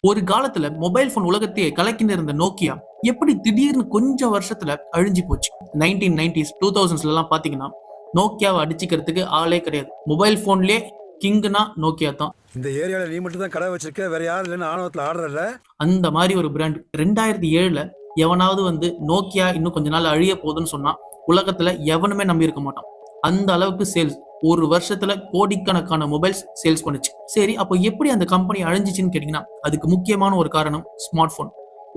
ஒரு காலத்துல mobile phone உலகத்தையே கலக்கின்னு இருந்த நோக்கியா எப்படி திடீர்னு கொஞ்சம் வருஷத்துல அழிஞ்சு போச்சு. 1990s 2000s எல்லாம் பாத்தீங்கன்னா நோக்கியாவை அடிச்சுக்கிறதுக்கு ஆளே கிடையாது. மொபைல் போன்லயே கிங்னா நோக்கியா தான். இந்த ஏரியால நீ மட்டும் தான் கடை வச்சிருக்க, வேற யாரும் இல்லைன்னு ஆணவத்துல ஆடுறல. அந்த மாதிரி ஒரு பிராண்ட் 2007ல எவனாவது வந்து நோக்கியா இன்னும் கொஞ்ச நாள் அழிய போகுதுன்னு சொன்னா உலகத்துல எவனுமே நம்பி இருக்க மாட்டான். அந்த அளவுக்கு சேல்ஸ் ஒரு வருஷத்துல கோடிக்கணக்கான மொபைல்ஸ் சேல்ஸ் பண்ணுச்சு. சரி, அப்போ எப்படி அந்த கம்பெனி அழிஞ்சிச்சுன்னு கேட்டீங்கன்னா அதுக்கு முக்கியமான ஒரு காரணம் smart phone.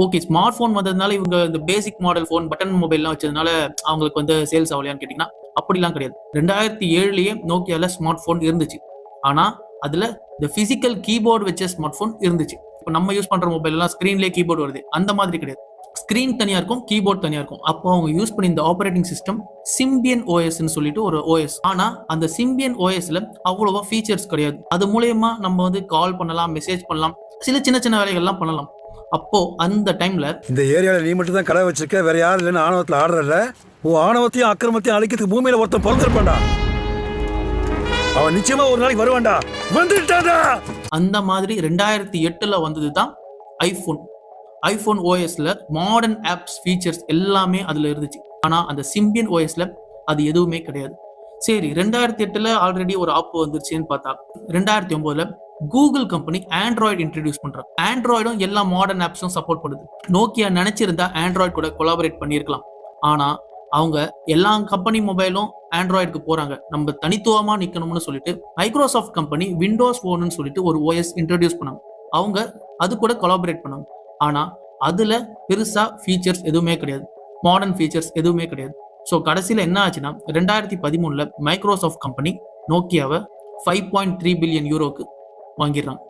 Okay, smart phone வந்ததுனால இவங்க இந்த பேசிக் மாடல் போன் பட்டன் மொபைல்லாம் வச்சதுனால அவங்களுக்கு வந்து சேல்ஸ் ஆகலையான்னு கேட்டீங்கன்னா அப்படிலாம் கிடையாது. 2007லயே நோக்கியால ஸ்மார்ட் போன் இருந்துச்சு. ஆனா அதுல இந்த பிசிக்கல் கீபோர்டு வச்ச ஸ்மார்ட் போன் இருந்துச்சு. இப்போ நம்ம யூஸ் பண்ற மொபைல் எல்லாம் ஸ்கிரீன்லேயே கீபோர்டு வருது, அந்த மாதிரி கிடையாது. ஸ்கிரீன் தனியா இருக்கும், கீபோர்ட் தனியா இருக்கும். அப்போ அவங்க யூஸ் பண்ணி இந்த ஆபரேட்டிங் சிஸ்டம் சிம்பியன் ஓஎஸ்ன்னு சொல்லிட்டு ஒரு ஓஎஸ். ஆனா அந்த சிம்பியன் ஓஎஸ்ல அவ்வளவா ஃபீச்சர்ஸ் கிடையாது. அது மூலயமா நம்ம வந்து கால் பண்ணலாம், மெசேஜ் பண்ணலாம், சில சின்ன சின்ன வேலைகள்லாம் பண்ணலாம். அப்போ அந்த டைம்ல இந்த ஏரியால நீ மட்டும் தான் கடை வச்சிருக்க, வேற யாரும் இல்லைன்னு ஆணவத்துல ஆடுறல. உன் ஆணவத்தையும் அக்கிரமத்தையும் அழிக்கிறதுக்கு பூமியில ஒருத்தன் பிறந்திருப்பான்டா. அவன் நிச்சயமா ஒரு நாளைக்கு வருவான்டா. வந்துட்டான்டா. அந்த மாதிரி 2008ல வந்ததுதான் ஐபோன். ஐபோன் ஓஎஸ்ல மாடர்ன் ஆப்ஸ் ஃபீச்சர்ஸ் எல்லாமே அதுல இருந்துச்சு. ஆனா அந்த சிம்பியன் ஓஎஸ்ல அது எதுவுமே கிடையாது. சரி, 2008ல ஆல்ரெடி ஒரு ஆப் வந்துருச்சுன்னு பார்த்தா 2009ல கூகுள் கம்பெனி ஆண்ட்ராய்டு இன்ட்ரடியூஸ் பண்றாங்க. ஆண்ட்ராய்டும் எல்லா மாடர்ன் ஆப்ஸும் சப்போர்ட் பண்ணுது. நோக்கியா நினைச்சிருந்தா ஆண்ட்ராய்டு கூட கொலாபரேட் பண்ணியிருக்கலாம். ஆனா அவங்க எல்லா கம்பெனி மொபைலும் ஆண்ட்ராய்டுக்கு போறாங்க, நம்ம தனித்துவமா நிக்கணும்னு சொல்லிட்டு மைக்ரோசாஃப்ட் கம்பெனி விண்டோஸ் போன்னு சொல்லிட்டு ஒரு ஓஎஸ் இன்ட்ரடியூஸ் பண்ணாங்க. அவங்க அது கூட கொலாபரேட் பண்ணாங்க. ஆனா அதுல பெருசா ஃபீச்சர்ஸ் எதுவுமே கிடையாது, மாடர்ன் ஃபீச்சர்ஸ் எதுவுமே கிடையாது. ஸோ கடைசியில் என்ன ஆச்சுன்னா 2013ல மைக்ரோசாஃப்ட் கம்பெனி நோக்கியாவை 5.3 பில்லியன் யூரோக்கு வாங்கிடுறாங்க.